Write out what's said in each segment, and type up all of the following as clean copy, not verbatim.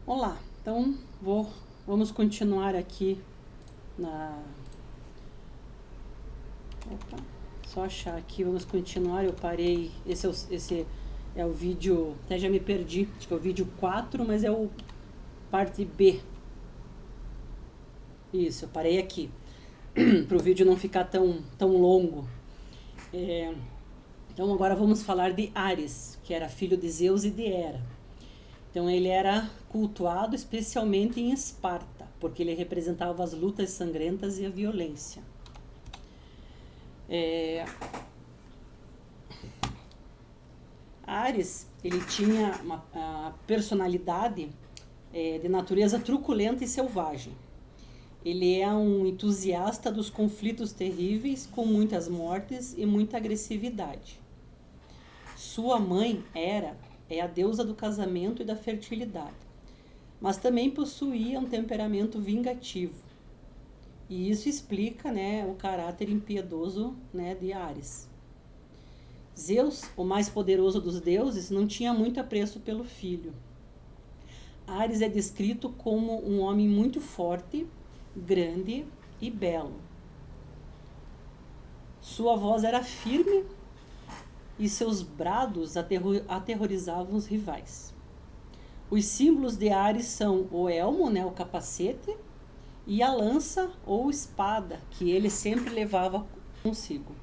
Olá, então vamos continuar aqui Opa, só achar aqui, vamos continuar. Eu parei. Esse é o vídeo. Até já me perdi. Acho que é o vídeo 4, mas é o parte B. Isso, eu parei aqui. Para o vídeo não ficar tão longo. É, então agora vamos falar de Ares, que era filho de Zeus e de Hera. Então ele era cultuado especialmente em Esparta, porque ele representava as lutas sangrentas e a violência. Ares, ele tinha uma personalidade de natureza truculenta e selvagem. Ele é um entusiasta dos conflitos terríveis, com muitas mortes e muita agressividade. Sua mãe, Hera, é a deusa do casamento e da fertilidade, mas também possuía um temperamento vingativo. E isso explica, né, o caráter impiedoso, né, de Ares. Zeus, o mais poderoso dos deuses, não tinha muito apreço pelo filho. Ares é descrito como um homem muito forte, grande e belo. Sua voz era firme e seus brados aterrorizavam os rivais. Os símbolos de Ares são o elmo, né, o capacete, e a lança ou espada, que ele sempre levava consigo.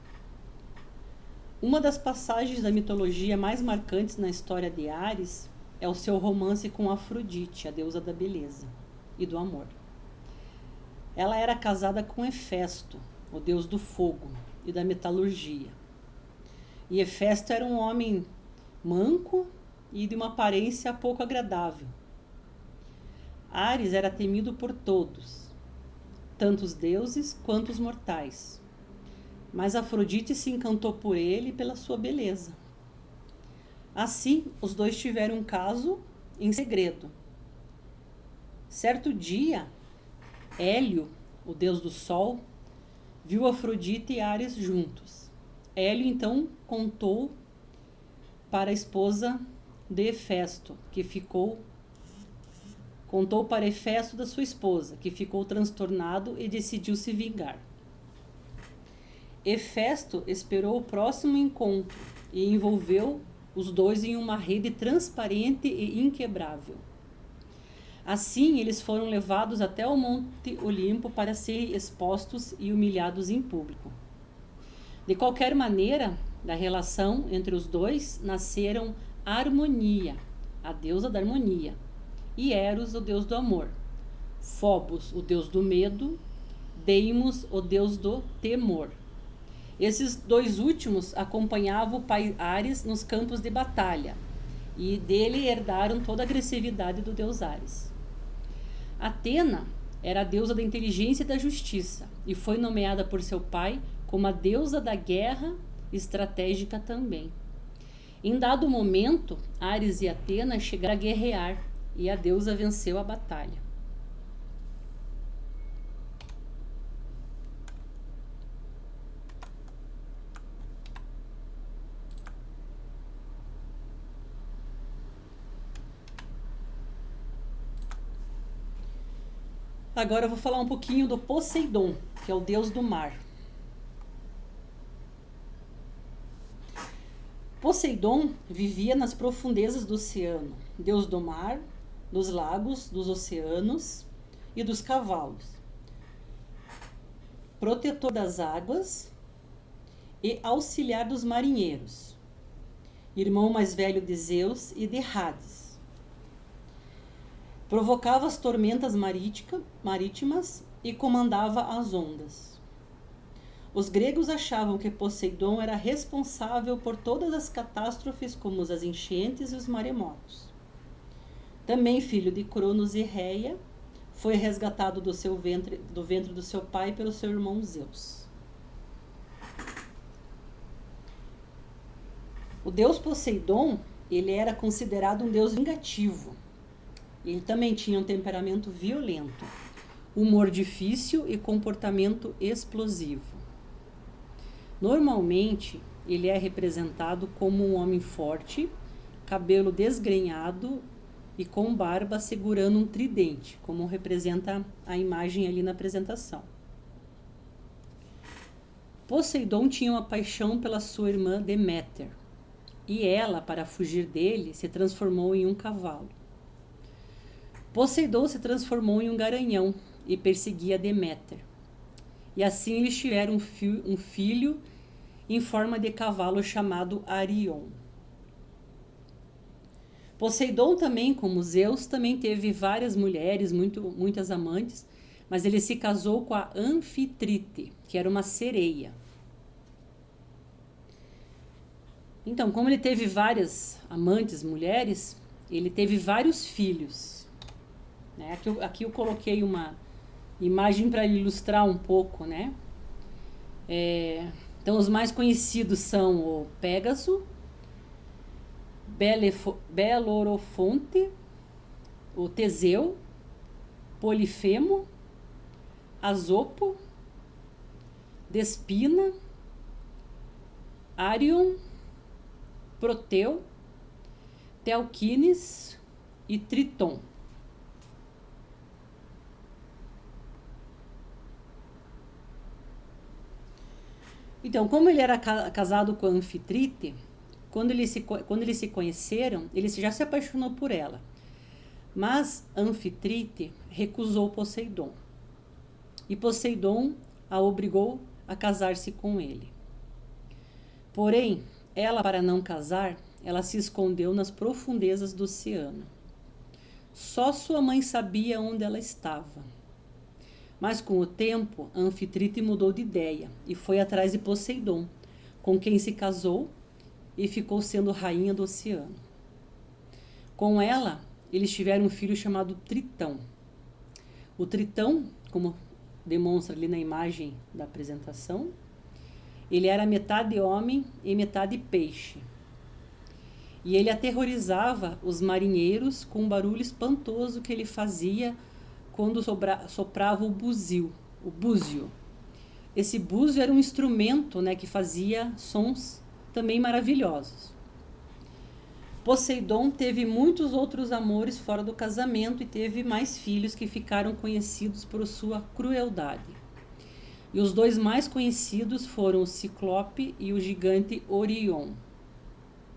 Uma das passagens da mitologia mais marcantes na história de Ares é o seu romance com Afrodite, a deusa da beleza e do amor. Ela era casada com Hefesto, o deus do fogo e da metalurgia. E Hefesto era um homem manco e de uma aparência pouco agradável. Ares era temido por todos, tanto os deuses quanto os mortais. Mas Afrodite se encantou por ele e pela sua beleza. Assim, os dois tiveram um caso em segredo. Certo dia, Hélio, o deus do sol, viu Afrodite e Ares juntos. Hélio então contou para a esposa de Hefesto, contou para Hefesto da sua esposa, que ficou transtornado e decidiu se vingar. Hefesto esperou o próximo encontro e envolveu os dois em uma rede transparente e inquebrável. Assim, eles foram levados até o Monte Olimpo para serem expostos e humilhados em público. De qualquer maneira, da relação entre os dois nasceram Harmonia, a deusa da harmonia, e Eros, o deus do amor, Phobos, o deus do medo, Deimos, o deus do temor. Esses dois últimos acompanhavam o pai Ares nos campos de batalha, e dele herdaram toda a agressividade do deus Ares. Atena era a deusa da inteligência e da justiça, e foi nomeada por seu pai como a deusa da guerra estratégica também. Em dado momento, Ares e Atena chegaram a guerrear, e a deusa venceu a batalha. Agora eu vou falar um pouquinho do Poseidon, que é o deus do mar. Poseidon vivia nas profundezas do oceano, deus do mar, dos lagos, dos oceanos e dos cavalos. Protetor das águas e auxiliar dos marinheiros. Irmão mais velho de Zeus e de Hades. Provocava as tormentas marítimas e comandava as ondas. Os gregos achavam que Poseidon era responsável por todas as catástrofes, como as enchentes e os maremotos. Também filho de Cronos e Reia, foi resgatado do ventre do seu pai pelo seu irmão Zeus. O deus Poseidon, ele era considerado um deus vingativo. Ele também tinha um temperamento violento, humor difícil e comportamento explosivo. Normalmente, ele é representado como um homem forte, cabelo desgrenhado e com barba, segurando um tridente, como representa a imagem ali na apresentação. Poseidon tinha uma paixão pela sua irmã Deméter, e ela, para fugir dele, se transformou em um cavalo. Poseidon se transformou em um garanhão e perseguia Deméter. E assim eles tiveram um filho em forma de cavalo chamado Arion. Poseidon também, como Zeus, também teve várias mulheres, muitas amantes, mas ele se casou com a Anfitrite, que era uma sereia. Então, como ele teve várias amantes, mulheres, ele teve vários filhos. Né? Aqui eu coloquei uma imagem para ilustrar um pouco, né? Então, os mais conhecidos são o Pégaso, Belorofonte, o Teseu, Polifemo, Asopo, Despina, Arion, Proteu, Telquines e Triton. Então, como ele era casado com a Anfitrite, quando eles se conheceram, ele já se apaixonou por ela. Mas Anfitrite recusou Poseidon. E Poseidon a obrigou a casar-se com ele. Porém, ela, para não casar, ela se escondeu nas profundezas do oceano. Só sua mãe sabia onde ela estava. Mas com o tempo, Anfitrite mudou de ideia e foi atrás de Poseidon, com quem se casou e ficou sendo rainha do oceano. Com ela, eles tiveram um filho chamado Tritão. O Tritão, como demonstra ali na imagem da apresentação, ele era metade homem e metade peixe. E ele aterrorizava os marinheiros com um barulho espantoso que ele fazia quando soprava o búzio. Esse búzio era um instrumento, né, que fazia sons também maravilhosos. Poseidon teve muitos outros amores fora do casamento e teve mais filhos que ficaram conhecidos por sua crueldade. E os dois mais conhecidos foram o Ciclope e o gigante Orion.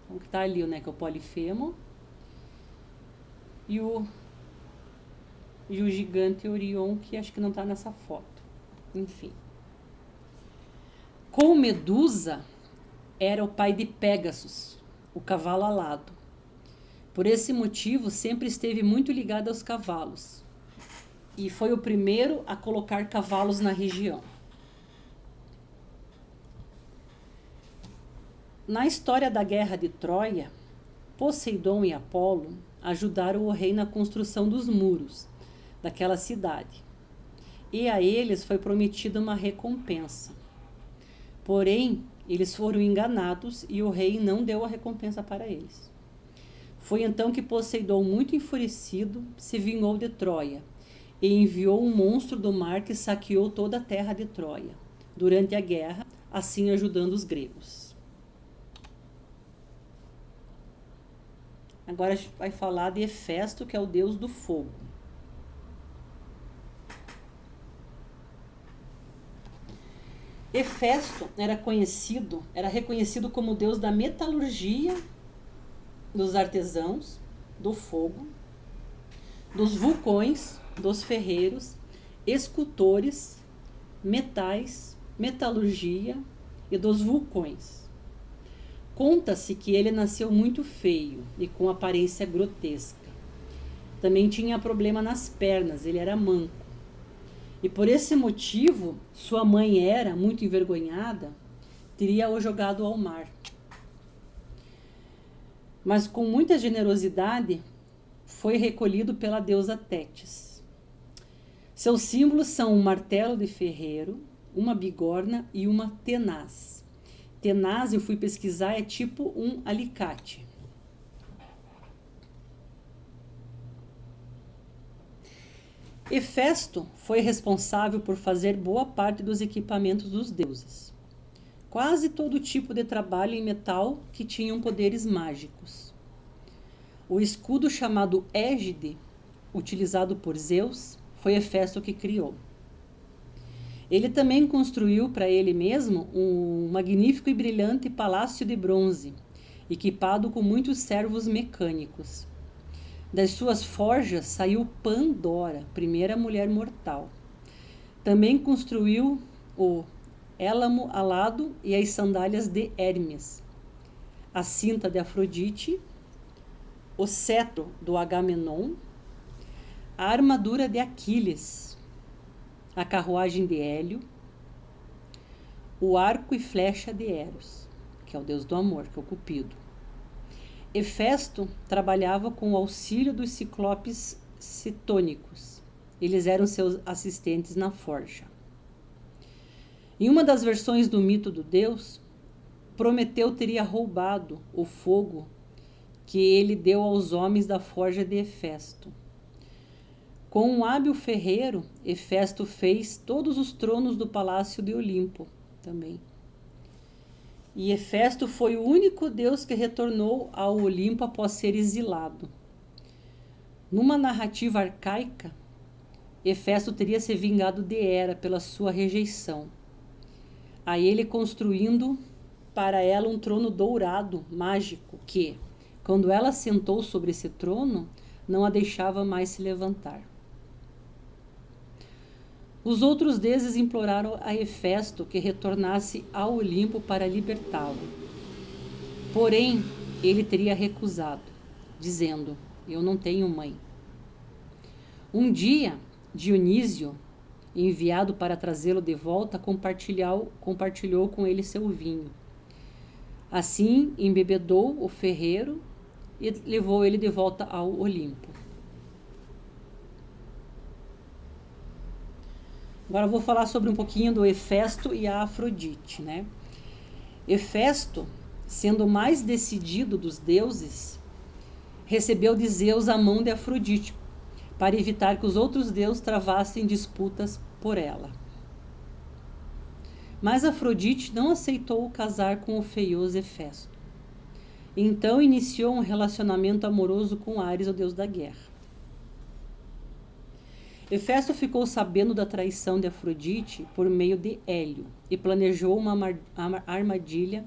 Então, que está ali, né, que é o Polifemo e o gigante Orion, que acho que não está nessa foto. Enfim. Com Medusa, era o pai de Pégasus, o cavalo alado. Por esse motivo, sempre esteve muito ligado aos cavalos. E foi o primeiro a colocar cavalos na região. Na história da Guerra de Troia, Poseidon e Apolo ajudaram o rei na construção dos muros daquela cidade. E a eles foi prometida uma recompensa. Porém, eles foram enganados e o rei não deu a recompensa para eles. Foi então que Poseidon, muito enfurecido, se vingou de Troia e enviou um monstro do mar que saqueou toda a terra de Troia durante a guerra, assim ajudando os gregos. Agora a gente vai falar de Hefesto, que é o deus do fogo. Hefesto era reconhecido como deus da metalurgia, dos artesãos, do fogo, dos vulcões, dos ferreiros, escultores, metais, metalurgia e dos vulcões. Conta-se que ele nasceu muito feio e com aparência grotesca. Também tinha problema nas pernas, ele era manco. E por esse motivo, sua mãe Hera, muito envergonhada, teria-o jogado ao mar. Mas com muita generosidade, foi recolhido pela deusa Tétis. Seus símbolos são um martelo de ferreiro, uma bigorna e uma tenaz. Tenaz, eu fui pesquisar, é tipo um alicate. Hefesto foi responsável por fazer boa parte dos equipamentos dos deuses. Quase todo tipo de trabalho em metal que tinham poderes mágicos. O escudo chamado égide, utilizado por Zeus, foi Hefesto que criou. Ele também construiu para ele mesmo um magnífico e brilhante palácio de bronze, equipado com muitos servos mecânicos. Das suas forjas saiu Pandora, primeira mulher mortal. Também construiu o élamo alado e as sandálias de Hermes, a cinta de Afrodite, o cetro do Agamenon, a armadura de Aquiles, a carruagem de Hélio, o arco e flecha de Eros, que é o deus do amor, que é o Cupido. Hefesto trabalhava com o auxílio dos ciclopes cetônicos. Eles eram seus assistentes na forja. Em uma das versões do mito do deus, Prometeu teria roubado o fogo que ele deu aos homens da forja de Hefesto. Com um hábil ferreiro, Hefesto fez todos os tronos do palácio de Olimpo também. E Hefesto foi o único deus que retornou ao Olimpo após ser exilado. Numa narrativa arcaica, Hefesto teria se vingado de Hera pela sua rejeição, a ele construindo para ela um trono dourado, mágico, que, quando ela sentou sobre esse trono, não a deixava mais se levantar. Os outros deuses imploraram a Hefesto que retornasse ao Olimpo para libertá-lo. Porém, ele teria recusado, dizendo: eu não tenho mãe. Um dia, Dionísio, enviado para trazê-lo de volta, compartilhou com ele seu vinho. Assim, embebedou o ferreiro e levou ele de volta ao Olimpo. Agora eu vou falar sobre um pouquinho do Hefesto e a Afrodite, né? Hefesto, sendo o mais decidido dos deuses, recebeu de Zeus a mão de Afrodite, para evitar que os outros deuses travassem disputas por ela. Mas Afrodite não aceitou casar com o feioso Hefesto. Então iniciou um relacionamento amoroso com Ares, o deus da guerra. Hefesto ficou sabendo da traição de Afrodite por meio de Hélio e planejou uma armadilha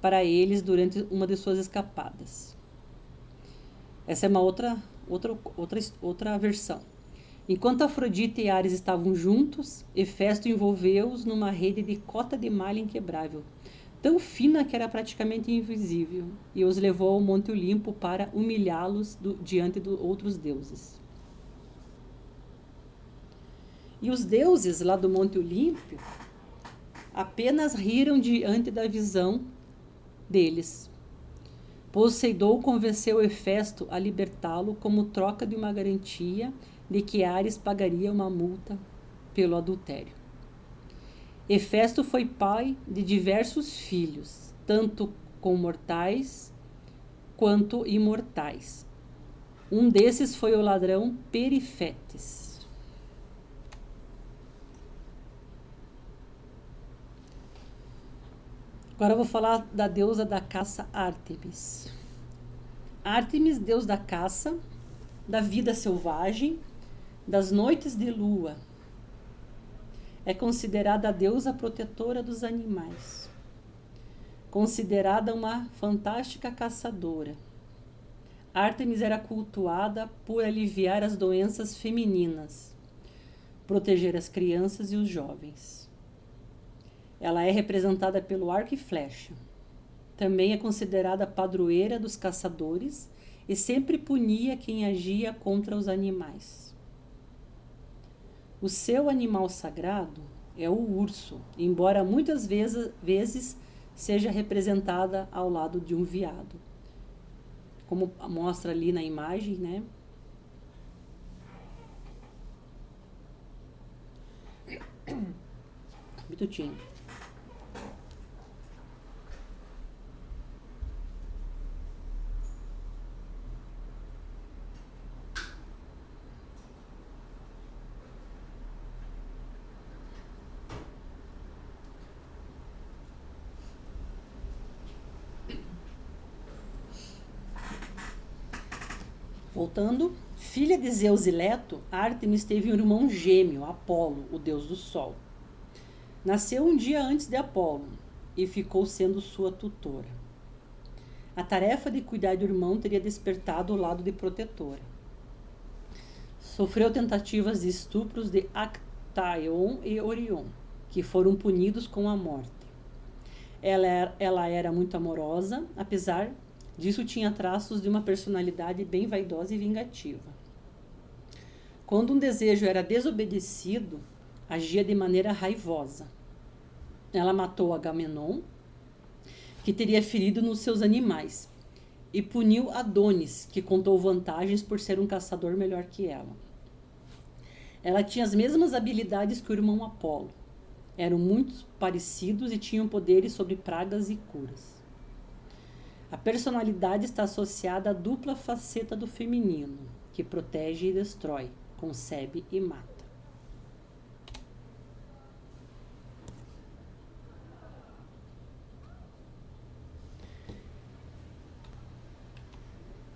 para eles durante uma de suas escapadas. Essa é uma outra versão. Enquanto Afrodite e Ares estavam juntos, Hefesto envolveu-os numa rede de cota de malha inquebrável, tão fina que era praticamente invisível, e os levou ao Monte Olimpo para humilhá-los diante de outros deuses. E os deuses lá do Monte Olimpo apenas riram diante da visão deles. Poseidon convenceu Hefesto a libertá-lo como troca de uma garantia de que Ares pagaria uma multa pelo adultério. Hefesto foi pai de diversos filhos, tanto com mortais quanto imortais. Um desses foi o ladrão Perifetes. Agora eu vou falar da deusa da caça Ártemis. Ártemis, deus da caça, da vida selvagem, das noites de lua. É considerada a deusa protetora dos animais. Considerada uma fantástica caçadora. Ártemis era cultuada por aliviar as doenças femininas, proteger as crianças e os jovens. Ela é representada pelo arco e flecha. Também é considerada padroeira dos caçadores e sempre punia quem agia contra os animais. O seu animal sagrado é o urso, embora muitas vezes seja representada ao lado de um veado. Como mostra ali na imagem, né? Um minutinho. Voltando, filha de Zeus e Leto, Ártemis teve um irmão gêmeo, Apolo, o deus do sol. Nasceu um dia antes de Apolo e ficou sendo sua tutora. A tarefa de cuidar do irmão teria despertado o lado de protetora. Sofreu tentativas de estupros de Actaeon e Orion, que foram punidos com a morte. Ela era muito amorosa, apesar disso tinha traços de uma personalidade bem vaidosa e vingativa. Quando um desejo era desobedecido, agia de maneira raivosa. Ela matou Agamenon, que teria ferido nos seus animais, e puniu Adonis, que contou vantagens por ser um caçador melhor que ela. Ela tinha as mesmas habilidades que o irmão Apolo. Eram muito parecidos e tinham poderes sobre pragas e curas. A personalidade está associada à dupla faceta do feminino, que protege e destrói, concebe e mata.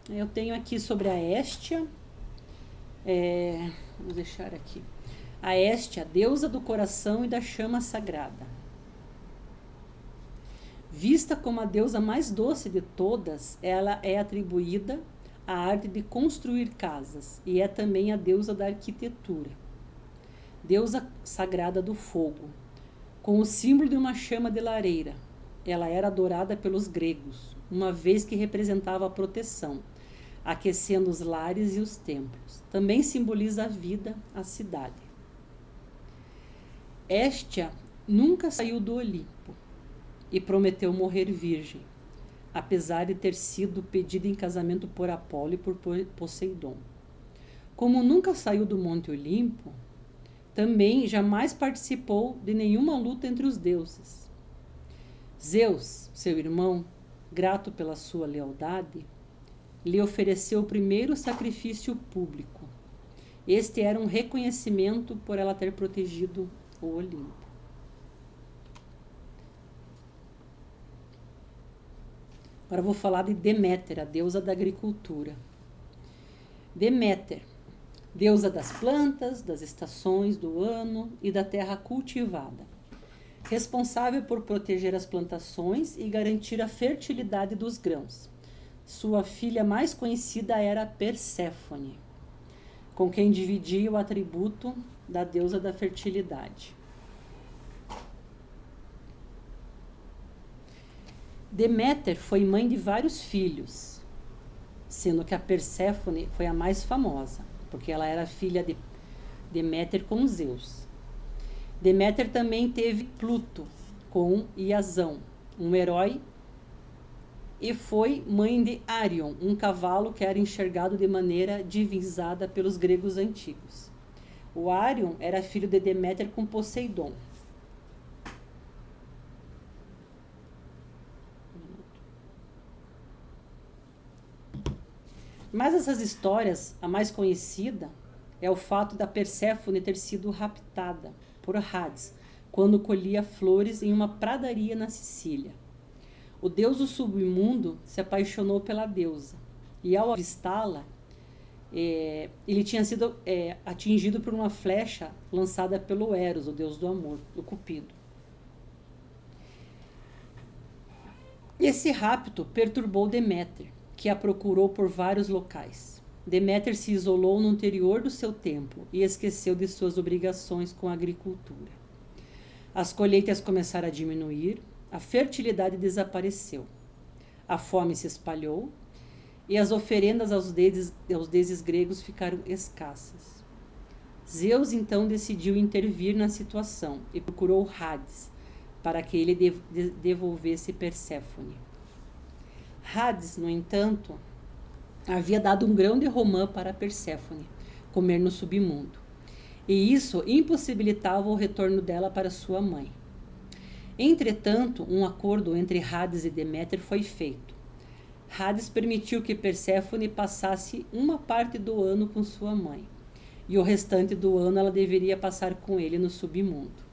Eu tenho aqui sobre a Hestia. Vamos deixar aqui. A Hestia, deusa do coração e da chama sagrada. Vista como a deusa mais doce de todas, ela é atribuída à arte de construir casas e é também a deusa da arquitetura. Deusa sagrada do fogo, com o símbolo de uma chama de lareira. Ela era adorada pelos gregos, uma vez que representava a proteção, aquecendo os lares e os templos. Também simboliza a vida, a cidade. Hestia nunca saiu do Olimpo e prometeu morrer virgem, apesar de ter sido pedida em casamento por Apolo e por Poseidon. Como nunca saiu do Monte Olimpo, também jamais participou de nenhuma luta entre os deuses. Zeus, seu irmão, grato pela sua lealdade, lhe ofereceu o primeiro sacrifício público. Este era um reconhecimento por ela ter protegido o Olimpo. Agora vou falar de Deméter, a deusa da agricultura. Deméter, deusa das plantas, das estações do ano e da terra cultivada. Responsável por proteger as plantações e garantir a fertilidade dos grãos. Sua filha mais conhecida era Perséfone, com quem dividia o atributo da deusa da fertilidade. Deméter foi mãe de vários filhos, sendo que a Perséfone foi a mais famosa, porque ela era filha de Deméter com Zeus. Deméter também teve Pluto com Iazão, um herói, e foi mãe de Arion, um cavalo que era enxergado de maneira divisada pelos gregos antigos. O Arion era filho de Deméter com Poseidon. Mas essas histórias, a mais conhecida é o fato da Perséfone ter sido raptada por Hades, quando colhia flores em uma pradaria na Sicília. O deus do submundo se apaixonou pela deusa, e ao avistá-la, ele tinha sido atingido por uma flecha lançada pelo Eros, o deus do amor, o Cupido. Esse rapto perturbou Deméter, que a procurou por vários locais. Deméter se isolou no interior do seu templo e esqueceu de suas obrigações com a agricultura. As colheitas começaram a diminuir, a fertilidade desapareceu, a fome se espalhou e as oferendas aos deuses gregos ficaram escassas. Zeus então decidiu intervir na situação e procurou Hades para que ele devolvesse Perséfone. Hades, no entanto, havia dado um grão de romã para Perséfone comer no submundo, e isso impossibilitava o retorno dela para sua mãe. Entretanto, um acordo entre Hades e Deméter foi feito. Hades permitiu que Perséfone passasse uma parte do ano com sua mãe, e o restante do ano ela deveria passar com ele no submundo.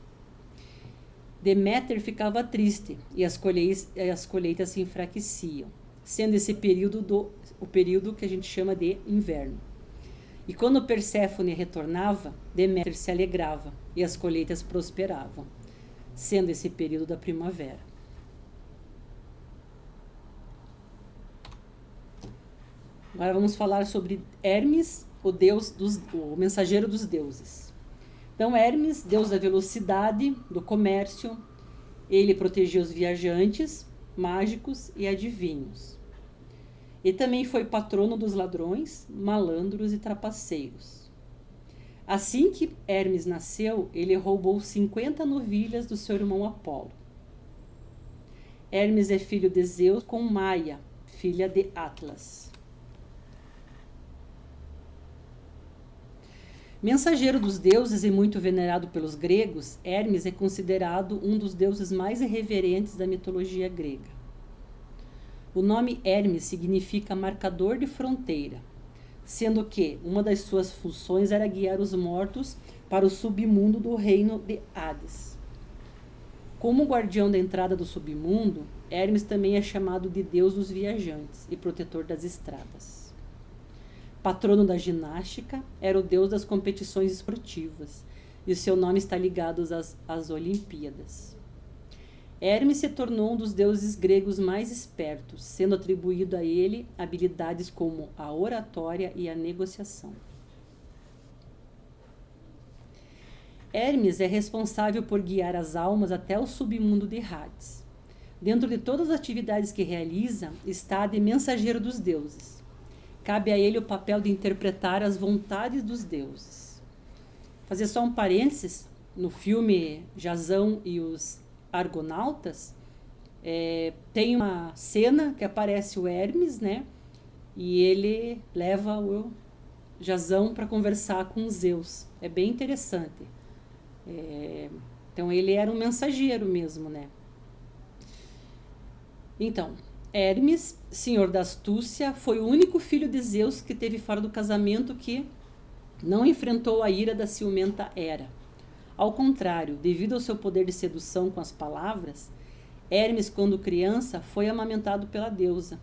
Deméter ficava triste e as colheitas se enfraqueciam, sendo esse período o período que a gente chama de inverno. E quando Perséfone retornava, Deméter se alegrava e as colheitas prosperavam, sendo esse período da primavera. Agora vamos falar sobre Hermes, o mensageiro dos deuses. Então, Hermes, deus da velocidade, do comércio, ele protegia os viajantes, mágicos e adivinhos. E também foi patrono dos ladrões, malandros e trapaceiros. Assim que Hermes nasceu, ele roubou 50 novilhas do seu irmão Apolo. Hermes é filho de Zeus com Maia, filha de Atlas. Mensageiro dos deuses e muito venerado pelos gregos, Hermes é considerado um dos deuses mais irreverentes da mitologia grega. O nome Hermes significa marcador de fronteira, sendo que uma das suas funções era guiar os mortos para o submundo do reino de Hades. Como guardião da entrada do submundo, Hermes também é chamado de deus dos viajantes e protetor das estradas. Patrono da ginástica, era o deus das competições esportivas, e seu nome está ligado às Olimpíadas. Hermes se tornou um dos deuses gregos mais espertos, sendo atribuído a ele habilidades como a oratória e a negociação. Hermes é responsável por guiar as almas até o submundo de Hades. Dentro de todas as atividades que realiza, está a de mensageiro dos deuses. Cabe a ele o papel de interpretar as vontades dos deuses. Fazer só um parênteses, no filme Jasão e os Argonautas, tem uma cena que aparece o Hermes, né? E ele leva o Jasão para conversar com Zeus. É bem interessante. Então ele era um mensageiro mesmo, né? Então, Hermes, senhor da astúcia, foi o único filho de Zeus que teve fora do casamento que não enfrentou a ira da ciumenta Hera. Ao contrário, devido ao seu poder de sedução com as palavras, Hermes, quando criança, foi amamentado pela deusa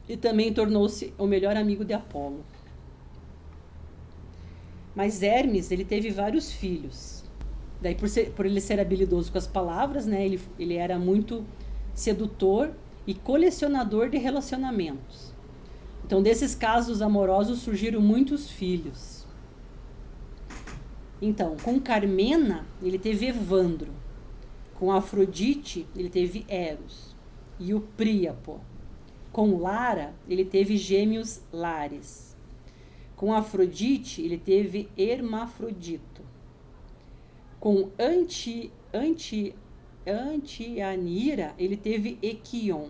e também tornou-se o melhor amigo de Apolo. Mas Hermes, ele teve vários filhos. Daí, por ele ser habilidoso com as palavras, né, ele era muito sedutor e colecionador de relacionamentos. Então, desses casos amorosos surgiram muitos filhos. Então, com Carmena, ele teve Evandro. Com Afrodite, ele teve Eros e o Príapo. Com Lara, ele teve gêmeos Lares. Com Afrodite, ele teve Hermafrodito. Com Antianira, ele teve Equion.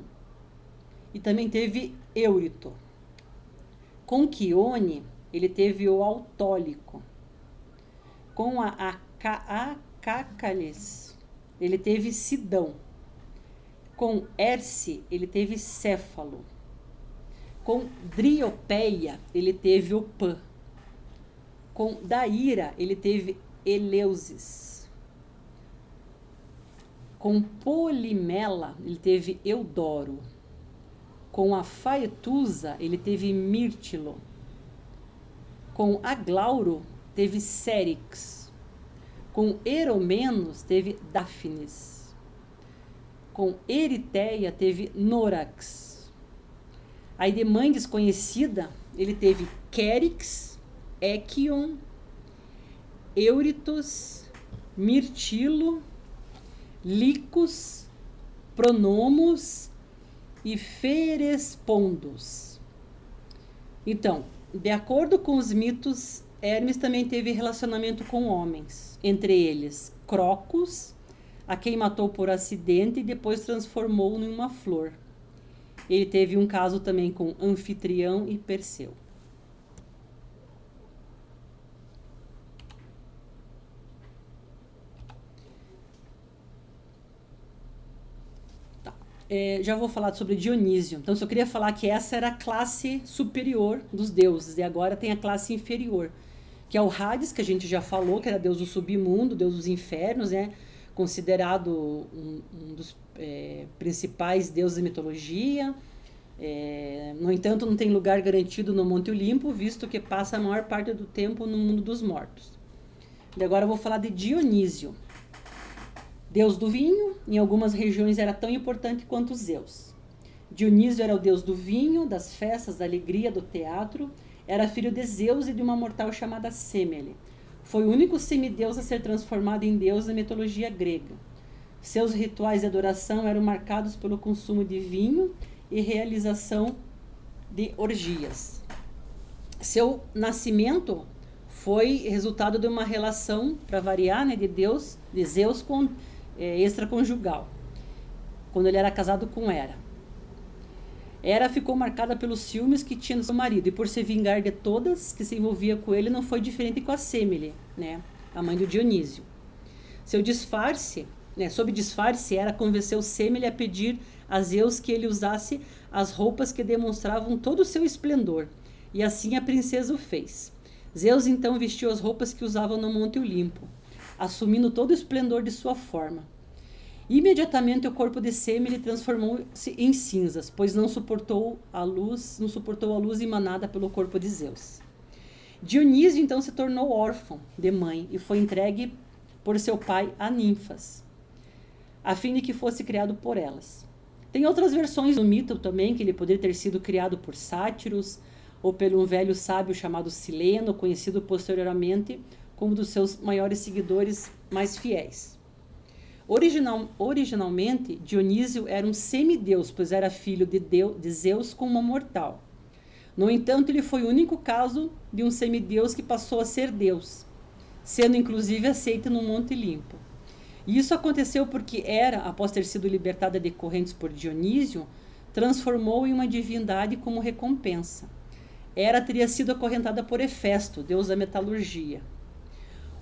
E também teve Eurito. Com Quione, ele teve o Autólico. Com a Acácales, ele teve Sidão. Com Herce, ele teve Céfalo. Com Driopeia, ele teve o Pan. Com Daíra, ele teve Eleusis. Com Polimela, ele teve Eudoro. Com a Faetusa, ele teve Mírtilo. Com Aglauro, teve Cérix. Com Eromenos, teve Dáfnis. Com Eritéia, teve Norax. Aí de mãe desconhecida, ele teve Quérix, Equion, Euritos, Mirtilo, Licos, Pronomos e Ferespondos. Então, de acordo com os mitos, Hermes também teve relacionamento com homens, entre eles Crocus, a quem matou por acidente e depois transformou em uma flor. Ele teve um caso também com Anfitrião e Perseu. Já vou falar sobre Dionísio. Então, só queria falar que essa era a classe superior dos deuses. E agora tem a classe inferior, que é o Hades, que a gente já falou, que era deus do submundo, deus dos infernos, né? Considerado um dos principais deuses da mitologia. No entanto, não tem lugar garantido no Monte Olimpo, visto que passa a maior parte do tempo no mundo dos mortos. E agora eu vou falar de Dionísio. Deus do vinho, em algumas regiões era tão importante quanto Zeus. Dionísio era o deus do vinho, das festas, da alegria, do teatro. Era filho de Zeus e de uma mortal chamada Semele. Foi o único semideus a ser transformado em deus na mitologia grega. Seus rituais de adoração eram marcados pelo consumo de vinho e realização de orgias. Seu nascimento foi resultado de uma relação, para variar, né, de Zeus com extraconjugal, quando ele era casado com Hera. Hera ficou marcada pelos ciúmes que tinha no seu marido, e por se vingar de todas que se envolvia com ele, não foi diferente com a Semele, né, a mãe do Dionísio. Sob disfarce, Hera convenceu Semele a pedir a Zeus que ele usasse as roupas que demonstravam todo o seu esplendor, e assim a princesa o fez. Zeus então vestiu as roupas que usavam no Monte Olimpo, assumindo todo o esplendor de sua forma. Imediatamente o corpo de Semele transformou-se em cinzas, pois não suportou a luz emanada pelo corpo de Zeus. Dionísio então se tornou órfão de mãe e foi entregue por seu pai a ninfas, a fim de que fosse criado por elas. Tem outras versões do mito também, que ele poderia ter sido criado por sátiros ou por um velho sábio chamado Sileno, conhecido posteriormente como um dos seus maiores seguidores mais fiéis. Originalmente, Dionísio era um semideus, pois era filho de Zeus com uma mortal. No entanto, ele foi o único caso de um semideus que passou a ser deus, sendo inclusive aceito no Monte Olimpo. E isso aconteceu porque Hera, após ter sido libertada de correntes por Dionísio, transformou em uma divindade como recompensa. Hera teria sido acorrentada por Hefesto, deus da metalurgia.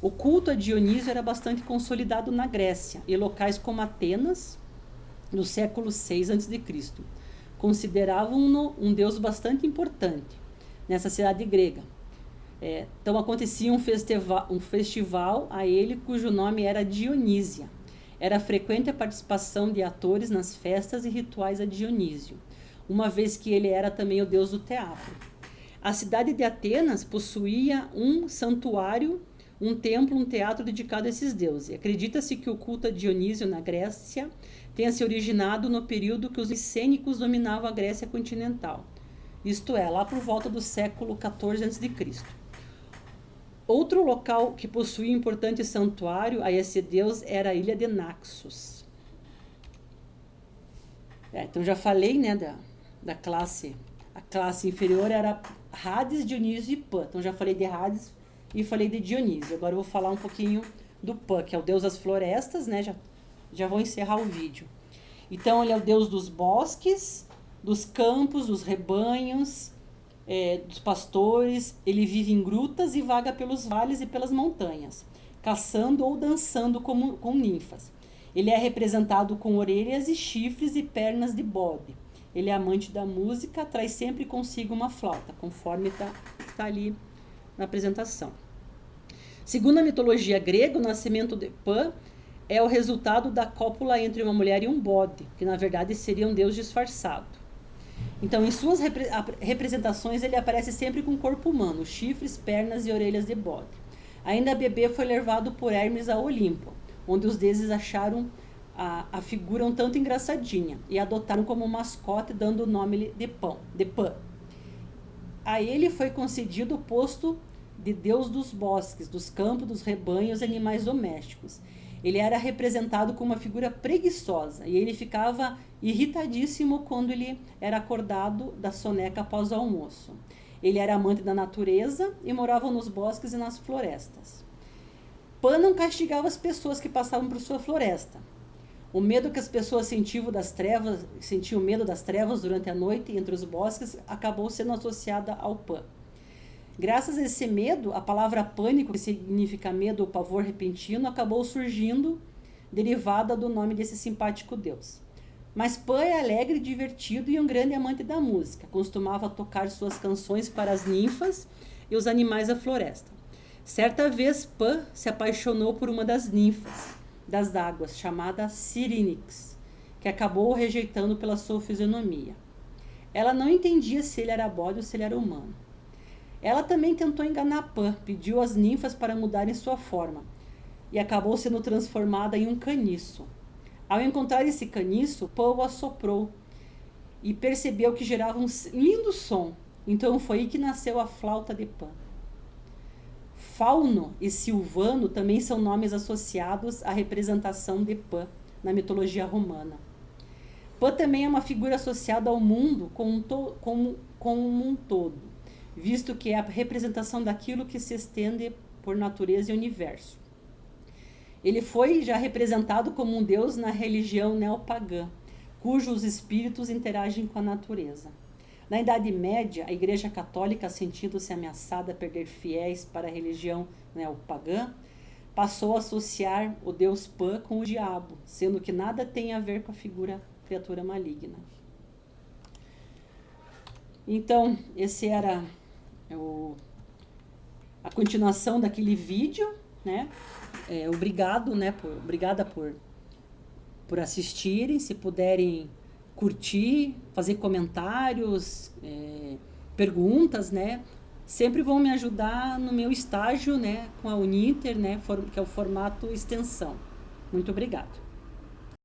O culto a Dionísio era bastante consolidado na Grécia, e locais como Atenas, no século VI a.C., consideravam-no um deus bastante importante nessa cidade grega. Então acontecia um festival a ele, cujo nome era Dionísia. Era frequente a participação de atores nas festas e rituais a Dionísio, uma vez que ele era também o deus do teatro. A cidade de Atenas possuía um santuário, um templo, um teatro dedicado a esses deuses. Acredita-se que o culto a Dionísio na Grécia tenha se originado no período que os micênicos dominavam a Grécia continental, isto é, lá por volta do século XIV a.C. Outro local que possuía um importante santuário a esse deus era a ilha de Naxos. Então já falei, né, da classe. A classe inferior era Hades, Dionísio e Pan. Então já falei de Hades e falei de Dionísio. Agora eu vou falar um pouquinho do Pan, que é o deus das florestas, né? Já vou encerrar o vídeo. Então ele é o deus dos bosques, dos campos, dos rebanhos, dos pastores. Ele vive em grutas e vaga pelos vales e pelas montanhas, caçando ou dançando com ninfas. Ele é representado com orelhas e chifres e pernas de bode. Ele é amante da música, traz sempre consigo uma flauta, conforme está ali na apresentação. Segundo a mitologia grega, o nascimento de Pan é o resultado da cópula entre uma mulher e um bode, que na verdade seria um deus disfarçado. Então, em suas representações, ele aparece sempre com corpo humano, chifres, pernas e orelhas de bode. Ainda bebê foi levado por Hermes a Olimpo, onde os deuses acharam a figura um tanto engraçadinha e adotaram como mascote, dando o nome de Pan. A ele foi concedido o posto de deus dos bosques, dos campos, dos rebanhos e animais domésticos. Ele era representado como uma figura preguiçosa e ele ficava irritadíssimo quando ele era acordado da soneca após o almoço. Ele era amante da natureza e morava nos bosques e nas florestas. Pan não castigava as pessoas que passavam por sua floresta. O medo que as pessoas sentiam medo das trevas durante a noite entre os bosques acabou sendo associada ao Pan. Graças a esse medo, a palavra pânico, que significa medo ou pavor repentino, acabou surgindo, derivada do nome desse simpático deus. Mas Pan é alegre, divertido e um grande amante da música. Costumava tocar suas canções para as ninfas e os animais da floresta. Certa vez, Pan se apaixonou por uma das ninfas das águas, chamada Sirinix, que acabou o rejeitando pela sua fisionomia. Ela não entendia se ele era bode ou se ele era humano. Ela também tentou enganar Pan, pediu às ninfas para mudarem sua forma e acabou sendo transformada em um caniço. Ao encontrar esse caniço, Pan o assoprou e percebeu que gerava um lindo som. Então foi aí que nasceu a flauta de Pan. Fauno e Silvano também são nomes associados à representação de Pan na mitologia romana. Pan também é uma figura associada ao mundo como um todo, visto que é a representação daquilo que se estende por natureza e universo. Ele foi já representado como um deus na religião neopagã, cujos espíritos interagem com a natureza. Na Idade Média, a Igreja Católica, sentindo-se ameaçada a perder fiéis para a religião neopagã, passou a associar o deus Pan com o diabo, sendo que nada tem a ver com a criatura maligna. Então, esse era a continuação daquele vídeo, né? Obrigada por assistirem. Se puderem curtir, fazer comentários, perguntas, né? Sempre vão me ajudar no meu estágio, né? Com a Uninter, né? Que é o formato extensão. Muito obrigada.